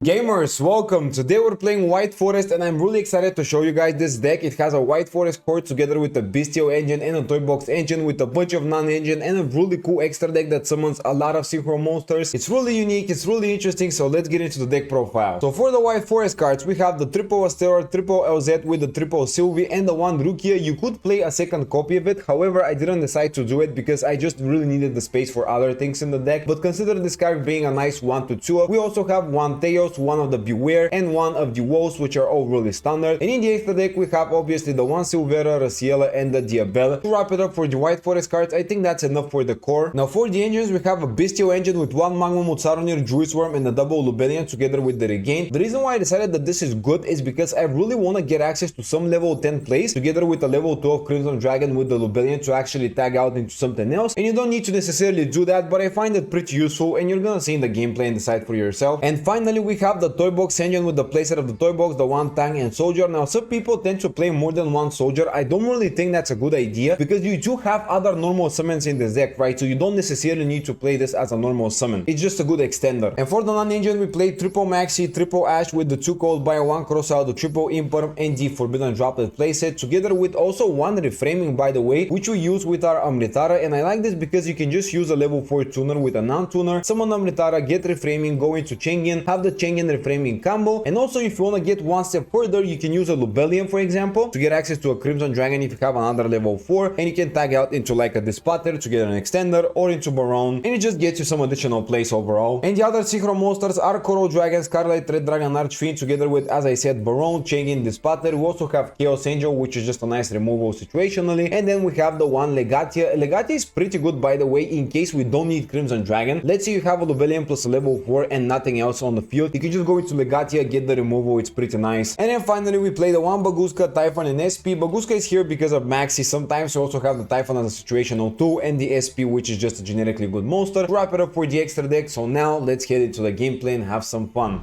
Gamers, welcome! Today we're playing White Forest and I'm really excited to show you guys this deck. It has a White Forest core together with a Bystial engine and a Toy Box engine with a bunch of non-engine and a really cool extra deck that summons a lot of synchro monsters. It's really unique, it's really interesting, so let's get into the deck profile. So for the White Forest cards, we have the triple Asteroid, triple LZ with the triple Sylvie and the one Rukia. You could play a second copy of it, however I didn't decide to do it because I just really needed the space for other things in the deck. But consider this card being a nice 1 to 2. We also have one Theos, one of the Beware and one of the Duels, which are all really standard. And in the extra deck we have obviously the one Silvera, Raciela and the Diabella. To wrap it up for the White Forest cards, I think that's enough for the core. Now for the engines, we have a Bystial engine with one Magma Mutsaronir, Druid Swarm and a double Lubellian together with the Regain. The reason why I decided that this is good is because I really want to get access to some level 10 plays together with a level 12 Crimson Dragon with the Lubellian to actually tag out into something else. And you don't need to necessarily do that, but I find it pretty useful and you're gonna see in the gameplay and decide for yourself. And finally we have the Toy Box engine with the playset of the Toy Box, the one tank and soldier. Now some people tend to play more than one soldier. I don't really think that's a good idea because you do have other normal summons in this deck, right? So you don't necessarily need to play this as a normal summon. It's just a good extender. And for the non-engine we play triple Maxi, triple Ash with the 2 Cold by 1 Crossout, the triple Imperm and the Forbidden Droplet playset together with also one Reframing, by the way, which we use with our Amritara. And I like this because you can just use a level 4 tuner with a non-tuner, summon Amritara, get Reframing, go into Changin, have the Changin Reframing combo. And also if you want to get one step further, you can use a Lubellian, for example, to get access to a Crimson Dragon if you have another level 4, and you can tag out into like a Dispater to get an extender, or into Baron, and it just gets you some additional plays overall. And the other synchro monsters are Coral Dragon, Scarlet, Red Dragon, Archfiend together with, as I said, Baron, Changin, Dispater. We also have Chaos Angel, which is just a nice removal situationally, and then we have the one Legatia. Legatia is pretty good, by the way, in case we don't need Crimson Dragon. Let's say you have a Lubellian plus a level 4 and nothing else on the field, you can just go into Legatia, get the removal. It's pretty nice. And then finally we play the one Baguska, Typhon and SP. Baguska is here because of Maxi. Sometimes you also have the Typhon as a situational tool and the SP, which is just a generically good monster. To wrap it up for the extra deck, so now let's head into the gameplay and have some fun.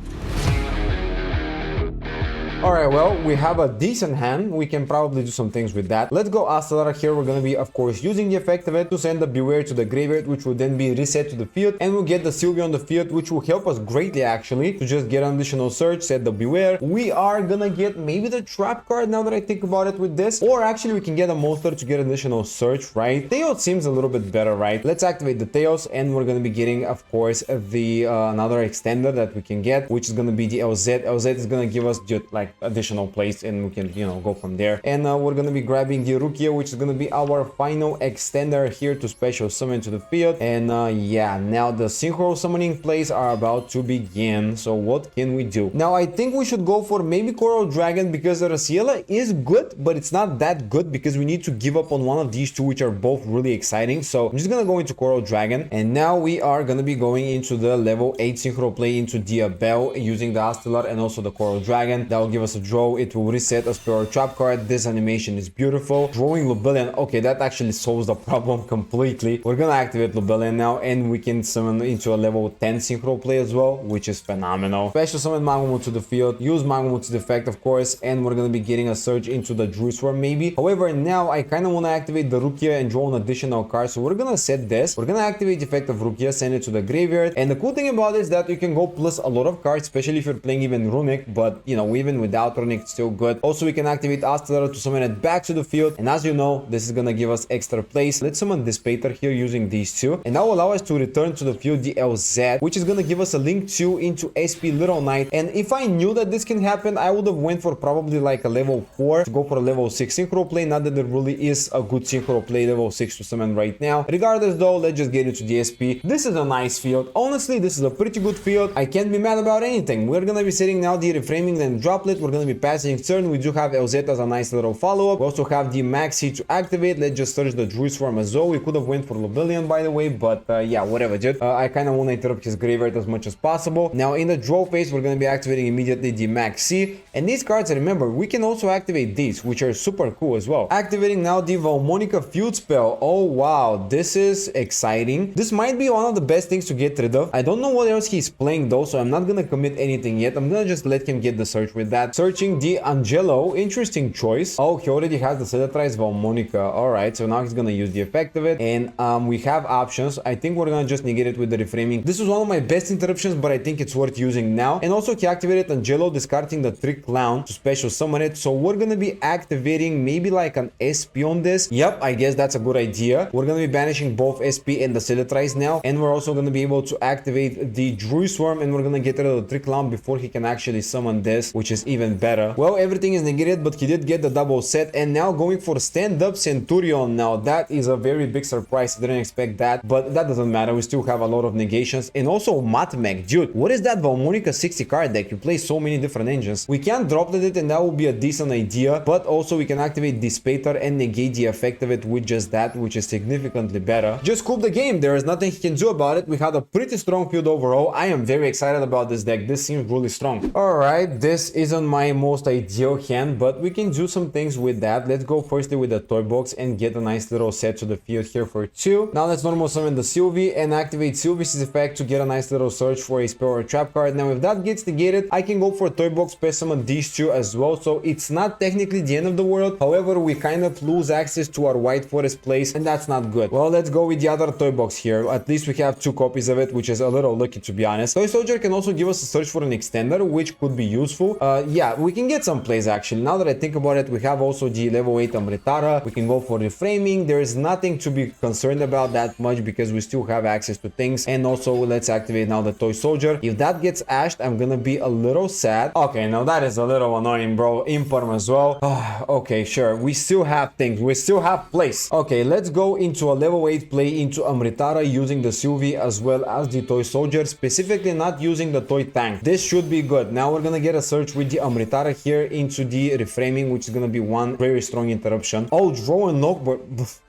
Alright, well, we have a decent hand. We can probably do some things with that. Let's go Astelara here. We're gonna be, of course, using the effect of it to send the Beware to the graveyard, which will then be reset to the field. And we'll get the Sylvie on the field, which will help us greatly, actually, to just get an additional search, set the Beware. We are gonna get maybe the Trap card, now that I think about it, with this. Or actually, we can get a monster to get additional search, right? Theos seems a little bit better, right? Let's activate the Theos, and we're gonna be getting, of course, the another extender that we can get, which is gonna be the LZ. LZ is gonna give us just, like, additional place and we can, you know, go from there. And we're gonna be grabbing the Rukia, which is gonna be our final extender here to special summon to the field. And yeah, now the synchro summoning plays are about to begin. So what can we do? Now I think we should go for maybe Coral Dragon because the Raciela is good, but it's not that good because we need to give up on one of these two, which are both really exciting. So I'm just gonna go into Coral Dragon, and now we are gonna be going into the level 8 synchro play into Diabella using the Astelar and also the Coral Dragon. That will give us a draw. It will reset as per our trap card. This animation is beautiful. Drawing Lubellian, okay, that actually solves the problem completely. We're gonna activate Lubellian now, and we can summon into a level 10 synchro play as well, which is phenomenal. Special summon Magmamut to the field, use Magmamut to the effect, of course, and we're gonna be getting a surge into the Druid Swarm maybe. However, now I kind of want to activate the Rukia and draw an additional card, so we're gonna set this. We're gonna activate the effect of Rukia, send it to the graveyard, and the cool thing about it is that you can go plus a lot of cards, especially if you're playing even Runic, but you know, even without Runic, it's still good. Also, we can activate Astelara to summon it back to the field, and as you know, this is gonna give us extra plays. Let's summon Dispater here using these two, and that will allow us to return to the field the LZ, which is gonna give us a link 2 into SP Little Knight. And if I knew that this can happen, I would have went for probably like a level 4 to go for a level 6 synchro play. Not that there really is a good synchro play level 6 to summon right now. Regardless though, let's just get into the SP. This is a nice field. Honestly, this is a pretty good field. I can't be mad about anything. We're gonna be setting now the Reframing and Droplet. We're gonna be passing turn. We do have LZ as a nice little follow-up. We also have the Maxi to activate. Let's just search the Druid Swarm as well. We could have went for Lubellian, by the way, but yeah, whatever, dude. I kind of want to interrupt his graveyard as much as possible. Now in the draw phase, we're going to be activating immediately the Maxi. And these cards, remember, we can also activate these, which are super cool as well. Activating now the Valmonica Field Spell. Oh wow, this is exciting. This might be one of the best things to get rid of. I don't know what else he's playing though, so I'm not going to commit anything yet. I'm going to just let him get the search with that. that. Searching the Angelo, interesting choice. Oh, he already has the Celetrize Valmonica. Alright, so now he's gonna use the effect of it. And we have options. I think we're gonna just negate it with the reframing. This is one of my best interruptions, but I think it's worth using now. And also he activated Angelo, discarding the Trick Clown to special summon it. So we're gonna be activating maybe like an SP on this. Yep, I guess that's a good idea. We're gonna be banishing both SP and the Celetrize now. And we're also gonna be able to activate the Druid Swarm, and we're gonna get rid of the Trick Clown before he can actually summon this, which is even better. Well, everything is negated, but he did get the double set. And now going for stand-up Centurion. Now that is a very big surprise. I didn't expect that, but that doesn't matter. We still have a lot of negations. And also Matmec, dude, what is that Valmonica 60 card deck? You play so many different engines. We can drop it, and that will be a decent idea, but also we can activate Dispater and negate the effect of it with just that, which is significantly better. Just scoop the game. There is nothing he can do about it. We had a pretty strong field overall. I am very excited about this deck. This seems really strong. Alright, this isn't my most ideal hand, but we can do some things with that. Let's go firstly with the toy box and get a nice little set to the field here for 2. Now let's normal summon the Sylvie and activate Sylvie's effect to get a nice little search for a spell or trap card. Now if that gets negated, I can go for a toy box, special summon these 2 as well. So it's not technically the end of the world. However, we kind of lose access to our White Forest place, and that's not good. Well, let's go with the other toy box here. At least we have 2 copies of it, which is a little lucky to be honest. Toy Soldier can also give us a search for an extender, which could be useful. Yeah, we can get some plays actually. Now that I think about it, we have also the level 8 Amritara. We can go for reframing. There is nothing to be concerned about that much because we still have access to things. And also let's activate now the Toy Soldier. If that gets ashed, I'm gonna be a little sad. Okay, now that is a little annoying, bro. Imperm as well. Okay, sure. We still have things. We still have plays. Okay, let's go into a level 8 play into Amritara using the Sylvie as well as the Toy Soldier, specifically not using the Toy Tank. This should be good. Now we're gonna get a search with the Amritara here into the reframing, which is gonna be one very strong interruption. Oh, draw and knock, but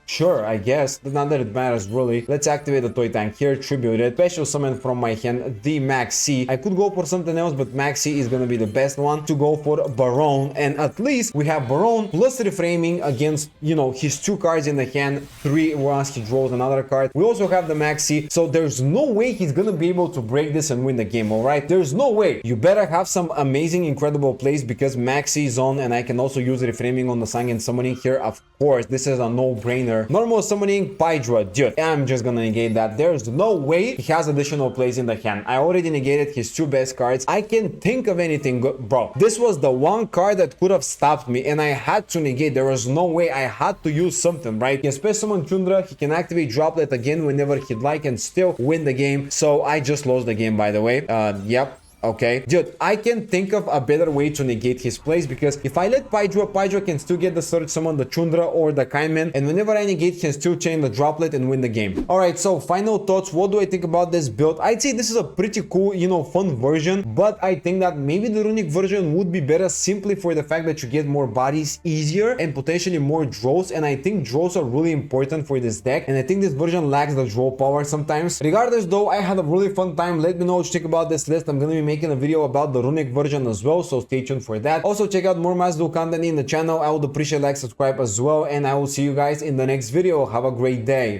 sure, I guess. Not that it matters really. Let's activate the Toy Tank here, tribute it, special summon from my hand the Maxi. I could go for something else, but Maxi is gonna be the best one to go for Baron. And at least we have Baron plus reframing against, you know, his 2 cards in the hand, 3 once he draws another card. We also have the Maxi, so there's no way he's gonna be able to break this and win the game, alright? There's no way. You better have some amazing, incredible plays because Maxi is on, and I can also use reframing on the Sangen summoning here. Of course, this is a no-brainer. Normal summoning Pydra, dude. I'm just gonna negate that. There's no way he has additional plays in the hand. I already negated his 2 best cards. I can't think of anything good, bro. This was the one card that could have stopped me, and I had to negate. There was no way. I had to use something, right? He can special summon Tundra. He can activate Droplet again whenever he'd like and still win the game. So I just lost the game, by the way. Yep. Okay, dude, I can think of a better way to negate his plays because if I let Pydra can still get the search summon the Chundra or the Kaiman, and whenever I negate, he can still chain the Droplet and win the game. Alright, so final thoughts. What do I think about this build? I'd say this is a pretty cool, you know, fun version, but I think that maybe the runic version would be better simply for the fact that you get more bodies easier and potentially more draws, and I think draws are really important for this deck, and I think this version lacks the draw power sometimes. Regardless though, I had a really fun time. Let me know what you think about this list. I'm gonna be making a video about the runic version as well, so stay tuned for that. Also check out more Mazdu content in the channel. I would appreciate like, subscribe as well, and I will see you guys in the next video. Have a great day.